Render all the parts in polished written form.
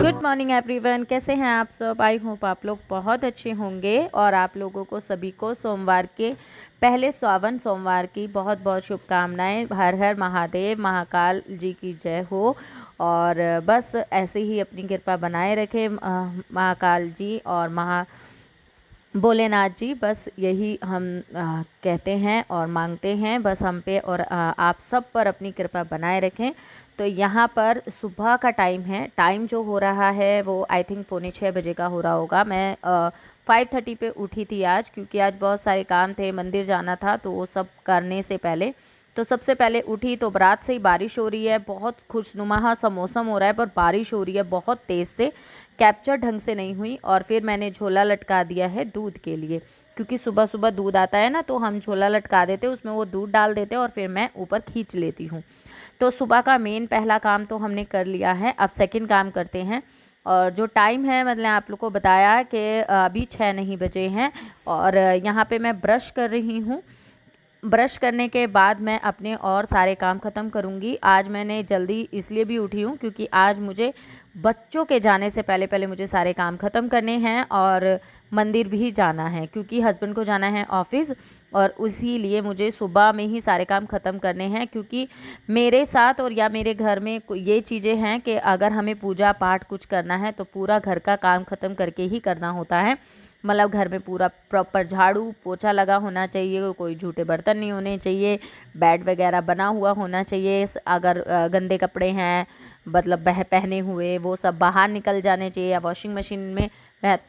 Good morning everyone, कैसे हैं आप सब। आई होप आप लोग बहुत अच्छे होंगे और आप लोगों को सभी को सोमवार के पहले सावन सोमवार की बहुत बहुत शुभकामनाएं। हर हर महादेव, महाकाल जी की जय हो। और बस ऐसे ही अपनी कृपा बनाए रखें महाकाल जी और भोलेनाथ जी। बस यही हम कहते हैं और मांगते हैं, बस हम पे और आप सब पर अपनी कृपा बनाए रखें। तो यहाँ पर सुबह का टाइम है, टाइम जो हो रहा है वो आई थिंक 5:45 का हो रहा होगा। मैं 5:30 पे उठी थी आज, क्योंकि आज बहुत सारे काम थे, मंदिर जाना था, तो वो सब करने से पहले तो सबसे पहले उठी तो रात से ही बारिश हो रही है। बहुत खुशनुमा सा मौसम हो रहा है, पर बारिश हो रही है बहुत तेज़ से, कैप्चर ढंग से नहीं हुई। और फिर मैंने झोला लटका दिया है दूध के लिए, क्योंकि सुबह सुबह दूध आता है ना, तो हम झोला लटका देते, उसमें वो दूध डाल देते और फिर मैं ऊपर खींच लेती हूँ। तो सुबह का मेन पहला काम तो हमने कर लिया है। अब सेकंड काम करते हैं। और जो टाइम है, मतलब आप लोग को बताया कि अभी 6 नहीं बजे हैं और यहाँ पे मैं ब्रश कर रही हूँ। ब्रश करने के बाद मैं अपने और सारे काम ख़त्म करूँगी। आज मैंने जल्दी इसलिए भी उठी हूँ क्योंकि आज मुझे बच्चों के जाने से पहले पहले मुझे सारे काम ख़त्म करने हैं और मंदिर भी जाना है, क्योंकि हस्बैंड को जाना है ऑफिस। और उसी लिए मुझे सुबह में ही सारे काम ख़त्म करने हैं, क्योंकि मेरे साथ और या मेरे घर में ये चीज़ें हैं कि अगर हमें पूजा पाठ कुछ करना है तो पूरा घर का काम ख़त्म करके ही करना होता है। मतलब घर में पूरा प्रॉपर झाड़ू पोछा लगा होना चाहिए, कोई झूठे बर्तन नहीं होने चाहिए, बेड वगैरह बना हुआ होना चाहिए। अगर गंदे कपड़े हैं, मतलब पहने हुए, वो सब बाहर निकल जाने चाहिए या वॉशिंग मशीन में।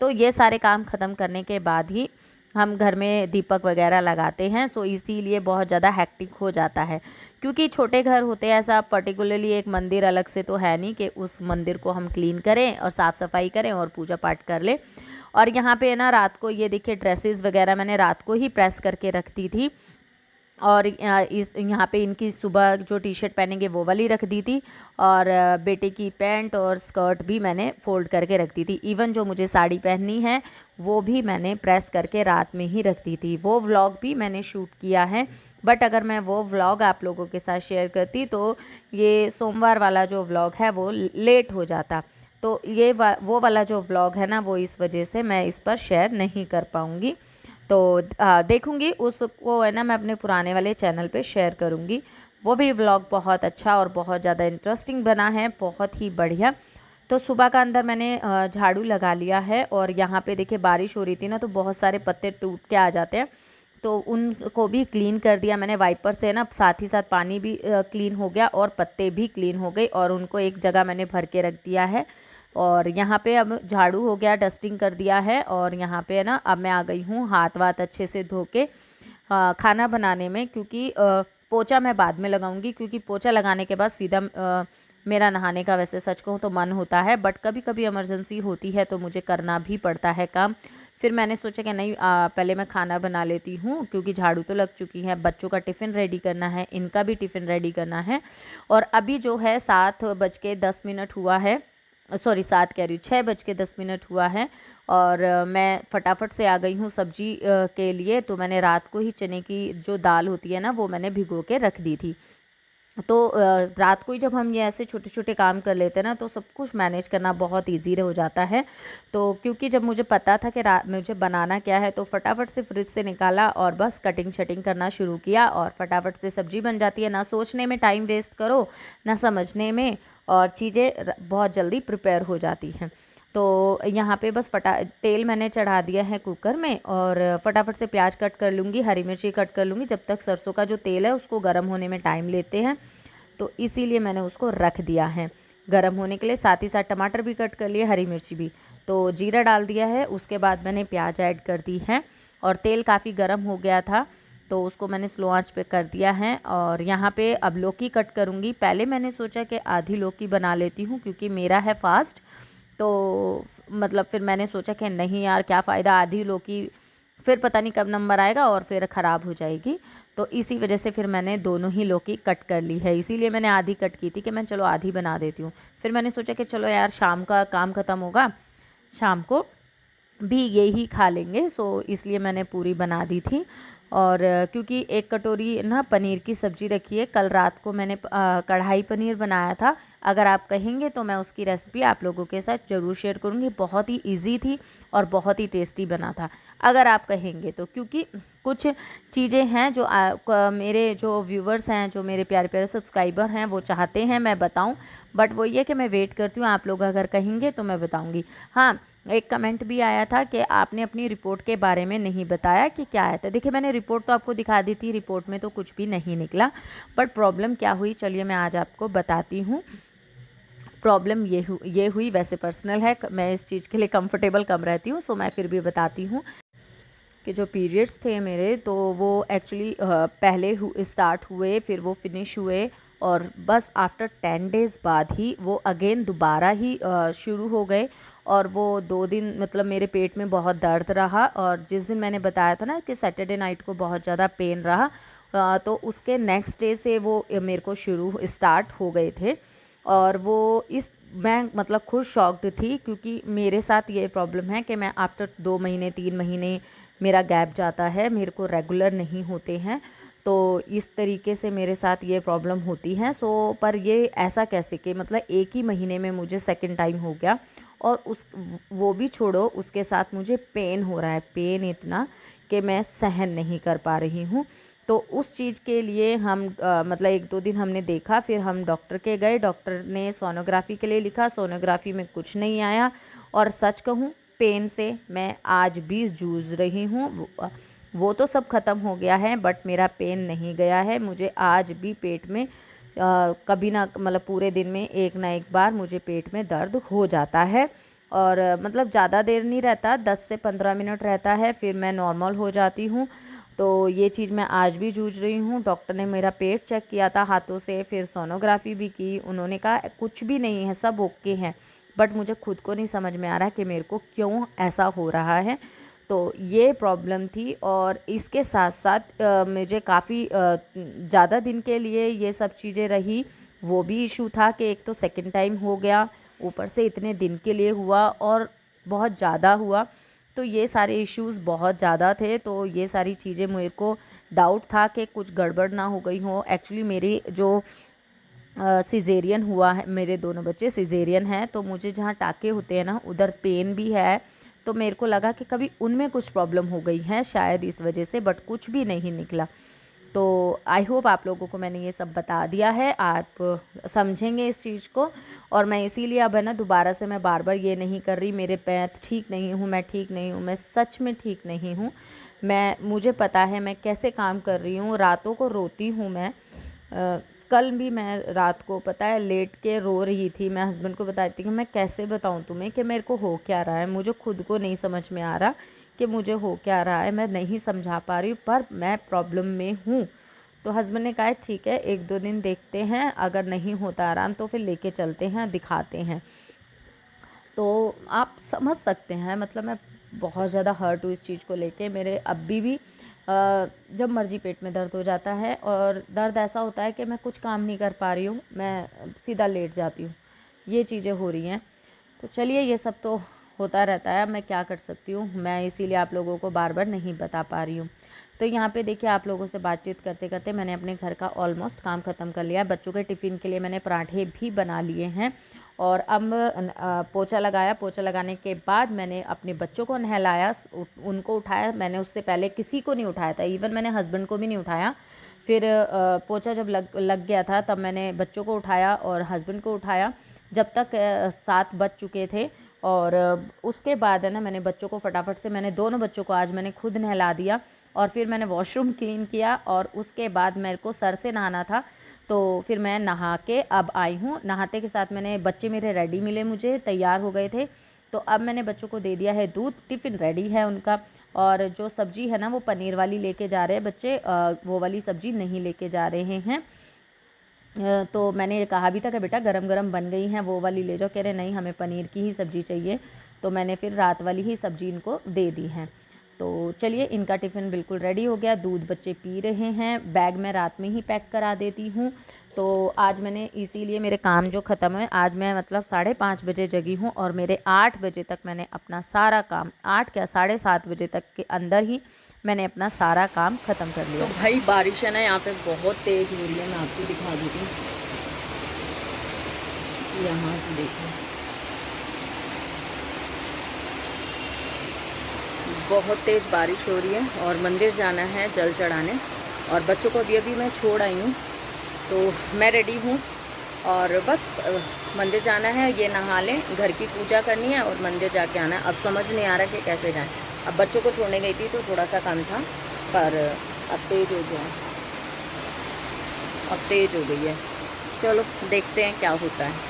तो ये सारे काम ख़त्म करने के बाद ही हम घर में दीपक वगैरह लगाते हैं। सो इसीलिए बहुत ज़्यादा हेक्टिक हो जाता है, क्योंकि छोटे घर होते हैं। ऐसा पर्टिकुलरली एक मंदिर अलग से तो है नहीं कि उस मंदिर को हम क्लीन करें और साफ़ सफाई करें और पूजा पाठ कर लें। और यहाँ पे ना रात को ये देखिए ड्रेसेस वगैरह मैंने रात को ही प्रेस करके रखती थी। और इस यहाँ पे इनकी सुबह जो टी शर्ट पहनेंगे वो वाली रख दी थी। और बेटे की पैंट और स्कर्ट भी मैंने फ़ोल्ड करके रख दी थी। इवन जो मुझे साड़ी पहननी है वो भी मैंने प्रेस करके रात में ही रख दी थी। वो व्लॉग भी मैंने शूट किया है, बट अगर मैं वो व्लॉग आप लोगों के साथ शेयर करती तो ये सोमवार वाला जो व्लॉग है वो लेट हो जाता। तो ये वो वाला जो व्लॉग है ना, वो इस वजह से मैं इस पर शेयर नहीं कर पाऊँगी। तो देखूँगी उसको, है ना, मैं अपने पुराने वाले चैनल पे शेयर करूँगी। वो भी व्लॉग बहुत अच्छा और बहुत ज़्यादा इंटरेस्टिंग बना है, बहुत ही बढ़िया। तो सुबह का अंदर मैंने झाड़ू लगा लिया है। और यहाँ पे देखिए बारिश हो रही थी ना, तो बहुत सारे पत्ते टूट के आ जाते हैं, तो उनको भी क्लीन कर दिया मैंने वाइपर से ना। साथ ही साथ पानी भी क्लीन हो गया और पत्ते भी क्लीन हो गए, और उनको एक जगह मैंने भर के रख दिया है। और यहाँ पे अब झाड़ू हो गया, डस्टिंग कर दिया है। और यहाँ पे है ना, अब मैं आ गई हूँ हाथ वाथ अच्छे से धो के खाना बनाने में, क्योंकि पोछा मैं बाद में लगाऊंगी, क्योंकि पोछा लगाने के बाद सीधा मेरा नहाने का वैसे सच कहूँ तो मन होता है, बट कभी कभी इमरजेंसी होती है तो मुझे करना भी पड़ता है काम। फिर मैंने सोचा कि नहीं, पहले मैं खाना बना लेती हूँ, क्योंकि झाड़ू तो लग चुकी है, बच्चों का टिफ़िन रेडी करना है, इनका भी टिफ़िन रेडी करना है। और अभी जो है 7:10 हुआ है, सॉरी 7 कह रही हूँ, 6:10 हुआ है। और मैं फटाफट से आ गई हूँ सब्जी के लिए। तो मैंने रात को ही चने की जो दाल होती है ना, वो मैंने भिगो के रख दी थी। तो रात को ही जब हम ये ऐसे छोटे छोटे काम कर लेते हैं ना, तो सब कुछ मैनेज करना बहुत इजी हो जाता है। तो क्योंकि जब मुझे पता था कि रात मुझे बनाना क्या है, तो फटाफट से फ्रिज से निकाला और बस कटिंग शटिंग करना शुरू किया, और फटाफट से सब्जी बन जाती है। ना सोचने में टाइम वेस्ट करो, ना समझने में, और चीज़ें बहुत जल्दी प्रिपेयर हो जाती हैं। तो यहाँ पे बस तेल मैंने चढ़ा दिया है कुकर में, और फटाफट से प्याज कट कर लूँगी, हरी मिर्ची कट कर लूँगी। जब तक सरसों का जो तेल है उसको गर्म होने में टाइम लेते हैं, तो इसीलिए मैंने उसको रख दिया है गर्म होने के लिए। साथ ही साथ टमाटर भी कट कर लिए, हरी मिर्ची भी। तो जीरा डाल दिया है, उसके बाद मैंने प्याज ऐड कर दी है। और तेल काफ़ी गर्म हो गया था, तो उसको मैंने स्लो आंच पे कर दिया है। और यहाँ पे अब लौकी कट करूँगी। पहले मैंने सोचा कि आधी लौकी बना लेती हूँ, क्योंकि मेरा है फास्ट। तो मतलब फिर मैंने सोचा कि नहीं यार, क्या फ़ायदा आधी लौकी, फिर पता नहीं कब नंबर आएगा और फिर ख़राब हो जाएगी। तो इसी वजह से फिर मैंने दोनों ही लौकी कट कर ली है। इसीलिए मैंने आधी कट की थी कि मैं चलो आधी बना देती हूँ। फिर मैंने सोचा कि चलो यार, शाम का काम ख़त्म होगा, शाम को भी यही खा लेंगे, सो इसलिए मैंने पूरी बना दी थी। और क्योंकि 1 कटोरी ना पनीर की सब्ज़ी रखी है। कल रात को मैंने कढ़ाई पनीर बनाया था। अगर आप कहेंगे तो मैं उसकी रेसिपी आप लोगों के साथ ज़रूर शेयर करूँगी। बहुत ही ईज़ी थी और बहुत ही टेस्टी बना था, अगर आप कहेंगे तो। क्योंकि कुछ चीज़ें हैं जो मेरे जो व्यूवर्स हैं, जो मेरे प्यारे-प्यारे सब्सक्राइबर हैं, वो चाहते हैं मैं बताऊँ, बट वो ये कि मैं वेट करती हूँ, आप लोग अगर कहेंगे तो मैं बताऊँगी। हाँ, एक कमेंट भी आया था कि आपने अपनी रिपोर्ट के बारे में नहीं बताया कि क्या आया था। देखिए, मैंने रिपोर्ट तो आपको दिखा दी थी, रिपोर्ट में तो कुछ भी नहीं निकला, बट प्रॉब्लम क्या हुई चलिए मैं आज आपको बताती हूँ। प्रॉब्लम ये हुई, वैसे पर्सनल है, मैं इस चीज़ के लिए कंफर्टेबल कम रहती हूँ, सो मैं फिर भी बताती हूँ कि जो पीरियड्स थे मेरे, तो वो एक्चुअली पहले स्टार्ट हुए, फिर वो फिनिश हुए, और बस आफ्टर 10 डेज़ बाद ही वो अगेन दोबारा ही शुरू हो गए। और वो 2 दिन मतलब मेरे पेट में बहुत दर्द रहा, और जिस दिन मैंने बताया था ना कि सैटरडे नाइट को बहुत ज़्यादा पेन रहा, तो उसके नेक्स्ट डे से वो मेरे को स्टार्ट हो गए थे। और वो इस मैं मतलब खुद शॉक्ड थी, क्योंकि मेरे साथ ये प्रॉब्लम है कि मैं आफ्टर 2 महीने 3 महीने मेरा गैप जाता है, मेरे को रेगुलर नहीं होते हैं। तो इस तरीके से मेरे साथ ये प्रॉब्लम होती है। सो पर ये ऐसा कैसे कि मतलब एक ही महीने में मुझे सेकंड टाइम हो गया, और वो भी छोड़ो, उसके साथ मुझे पेन हो रहा है, पेन इतना कि मैं सहन नहीं कर पा रही हूँ। तो उस चीज़ के लिए हम मतलब 1-2 दिन हमने देखा, फिर हम डॉक्टर के गए, डॉक्टर ने सोनोग्राफ़ी के लिए लिखा, सोनोग्राफ़ी में कुछ नहीं आया। और सच कहूँ, पेन से मैं आज भी जूझ रही हूँ। वो तो सब ख़त्म हो गया है, बट मेरा पेन नहीं गया है। मुझे आज भी पेट में कभी ना मतलब पूरे दिन में एक ना एक बार मुझे पेट में दर्द हो जाता है। और मतलब ज़्यादा देर नहीं रहता, 10 से 15 मिनट रहता है, फिर मैं नॉर्मल हो जाती हूँ। तो ये चीज़ मैं आज भी जूझ रही हूँ। डॉक्टर ने मेरा पेट चेक किया था हाथों से, फिर सोनोग्राफ़ी भी की, उन्होंने कहा कुछ भी नहीं है, सब ओके हैं। बट मुझे खुद को नहीं समझ में आ रहा कि मेरे को क्यों ऐसा हो रहा है। तो ये प्रॉब्लम थी, और इसके साथ-साथ मुझे काफ़ी ज़्यादा दिन के लिए ये सब चीज़ें रही। वो भी इश्यू था कि एक तो सेकंड टाइम हो गया, ऊपर से इतने दिन के लिए हुआ, और बहुत ज़्यादा हुआ। तो ये सारे इश्यूज़ बहुत ज़्यादा थे, तो ये सारी चीज़ें मेरे को डाउट था कि कुछ गड़बड़ ना हो गई हो। एक्चुअली मेरी जो सिज़ेरियन हुआ है, मेरे दोनों बच्चे सिज़ेरियन हैं, तो मुझे जहाँ टाँके होते हैं ना, उधर पेन भी है। तो मेरे को लगा कि कभी उनमें कुछ प्रॉब्लम हो गई है शायद इस वजह से, बट कुछ भी नहीं निकला। तो आई होप आप लोगों को मैंने ये सब बता दिया है, आप समझेंगे इस चीज़ को। और मैं इसीलिए अब है ना, दोबारा से मैं बार-बार ये नहीं कर रही, मेरे मैं ठीक नहीं हूँ, मैं ठीक नहीं हूँ, मैं सच में ठीक नहीं हूँ। मुझे पता है मैं कैसे काम कर रही हूँ, रातों को रोती हूँ मैं। कल भी मैं रात को पता है लेट के रो रही थी, मैं हस्बैंड को बता रही थी कि मैं कैसे बताऊँ तुम्हें कि मेरे को हो क्या रहा है, मुझे खुद को नहीं समझ में आ रहा कि मुझे हो क्या रहा है, मैं नहीं समझा पा रही हूँ, पर मैं प्रॉब्लम में हूँ। तो हस्बैंड ने कहा ठीक है, 1-2 दिन देखते हैं, अगर नहीं होता आराम तो फिर लेके चलते हैं, दिखाते हैं। तो आप समझ सकते हैं, मतलब मैं बहुत ज़्यादा हर्ट हूँ इस चीज़ को लेके। मेरे अभी भी जब मर्ज़ी पेट में दर्द हो जाता है, और दर्द ऐसा होता है कि मैं कुछ काम नहीं कर पा रही हूँ, मैं सीधा लेट जाती हूँ। ये चीज़ें हो रही हैं। तो चलिए, ये सब तो होता रहता है, मैं क्या कर सकती हूँ, मैं इसीलिए आप लोगों को बार-बार नहीं बता पा रही हूँ। तो यहाँ पे देखिए, आप लोगों से बातचीत करते-करते मैंने अपने घर का ऑलमोस्ट काम ख़त्म कर लिया है। बच्चों के टिफ़िन के लिए मैंने पराठे भी बना लिए हैं, और अब पोछा लगाया। पोछा लगाने के बाद मैंने अपने बच्चों को नहलाया, उनको उठाया। मैंने उससे पहले किसी को नहीं उठाया था, इवन मैंने हस्बैंड को भी नहीं उठाया। फिर पोछा जब लग गया था, तब मैंने बच्चों को उठाया और हस्बैंड को उठाया, जब तक 7 बज चुके थे। और उसके बाद है ना, मैंने बच्चों को फटाफट से, मैंने दोनों बच्चों को आज मैंने खुद नहला दिया, और फिर मैंने वॉशरूम क्लीन किया, और उसके बाद मेरे को सर से नहाना था। तो फिर मैं नहा के अब आई हूँ। नहाते के साथ मैंने, बच्चे मेरे रेडी मिले मुझे, तैयार हो गए थे। तो अब मैंने बच्चों को दे दिया है दूध, टिफ़िन रेडी है उनका। और जो सब्ज़ी है ना, वो पनीर वाली लेके जा रहे हैं बच्चे, वो वाली सब्ज़ी नहीं लेके जा रहे हैं। तो मैंने कहा भी था कि बेटा गरम-गरम बन गई हैं, वो वाली ले जाओ। कह रहे नहीं, हमें पनीर की ही सब्ज़ी चाहिए। तो मैंने फिर रात वाली ही सब्ज़ी इनको दे दी है। तो चलिए, इनका टिफ़िन बिल्कुल रेडी हो गया, दूध बच्चे पी रहे हैं, बैग मैं रात में ही पैक करा देती हूँ। तो आज मैंने इसीलिए मेरे काम जो ख़त्म हुए, आज मैं मतलब 5:30 बजे जगी हूँ और मेरे 8 बजे तक मैंने अपना सारा काम, 8 क्या 7:30 बजे तक के अंदर ही मैंने अपना सारा काम ख़त्म कर लिया। तो भाई बारिश है ना यहाँ पे बहुत तेज़ हो रही है, मैं आपको दिखा देती हूँ, यहाँ से देखिए बहुत तेज़ बारिश हो रही है और मंदिर जाना है जल चढ़ाने, और बच्चों को अभी अभी मैं छोड़ आई हूँ, तो मैं रेडी हूँ और बस मंदिर जाना है, ये नहा लें, घर की पूजा करनी है और मंदिर जाके आना है। अब समझ नहीं आ रहा कि कैसे जाएं। अब बच्चों को छोड़ने गई थी तो थोड़ा सा कम था, पर अब तेज़ हो गया, अब तेज़ हो गई है। चलो देखते हैं क्या होता है।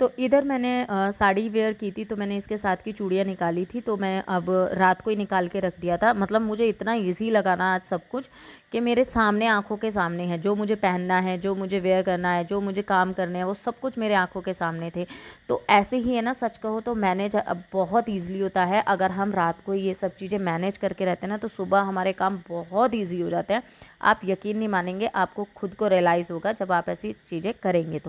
तो इधर मैंने साड़ी वेयर की थी, तो मैंने इसके साथ की चूड़ियाँ निकाली थी, तो मैं अब रात को ही निकाल के रख दिया था। मतलब मुझे इतना इजी लगा ना आज सब कुछ, कि मेरे सामने, आँखों के सामने है, जो मुझे पहनना है, जो मुझे वेयर करना है, जो मुझे काम करने हैं, वो सब कुछ मेरे आँखों के सामने थे। तो ऐसे ही है ना, सच कहो तो मैनेज अब बहुत ईज़िली होता है। अगर हम रात को ये सब चीज़ें मैनेज करके रहते हैं ना, तो सुबह हमारे काम बहुत ईज़ी हो जाते हैं। आप यकीन नहीं मानेंगे, आपको खुद को रियलाइज़ होगा जब आप ऐसी चीज़ें करेंगे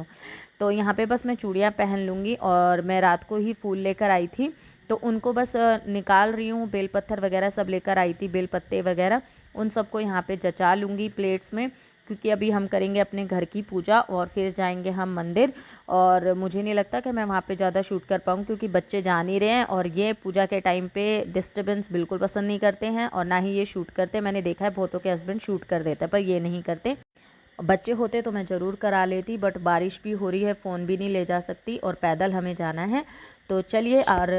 तो यहाँ पे बस मैं चूड़ियाँ पहन लूँगी, और मैं रात को ही फूल लेकर आई थी, तो उनको बस निकाल रही हूँ। बेल पत्थर वगैरह सब लेकर आई थी, बेल पत्ते वगैरह, उन सबको यहाँ पे जचा लूँगी प्लेट्स में, क्योंकि अभी हम करेंगे अपने घर की पूजा और फिर जाएंगे हम मंदिर। और मुझे नहीं लगता कि मैं वहाँ पे ज़्यादा शूट कर पाऊँ, क्योंकि बच्चे जा नहीं रहे हैं और ये पूजा के टाइम पे डिस्टर्बेंस बिल्कुल पसंद नहीं करते हैं, और ना ही ये शूट करते। मैंने देखा है बहुतों के हस्बैंड शूट कर देते हैं, पर ये नहीं करते। बच्चे होते तो मैं ज़रूर करा लेती, बट बारिश भी हो रही है, फ़ोन भी नहीं ले जा सकती और पैदल हमें जाना है। तो चलिए, और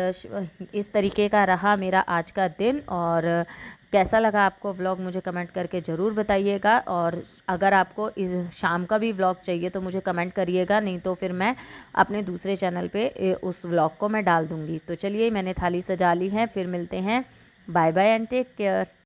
इस तरीके का रहा मेरा आज का दिन। और कैसा लगा आपको व्लॉग, मुझे कमेंट करके ज़रूर बताइएगा। और अगर आपको इस शाम का भी व्लॉग चाहिए तो मुझे कमेंट करिएगा, नहीं तो फिर मैं अपने दूसरे चैनल पे उस व्लॉग को मैं डाल दूँगी। तो चलिए, मैंने थाली सजा ली है, फिर मिलते हैं। Bye bye and take care.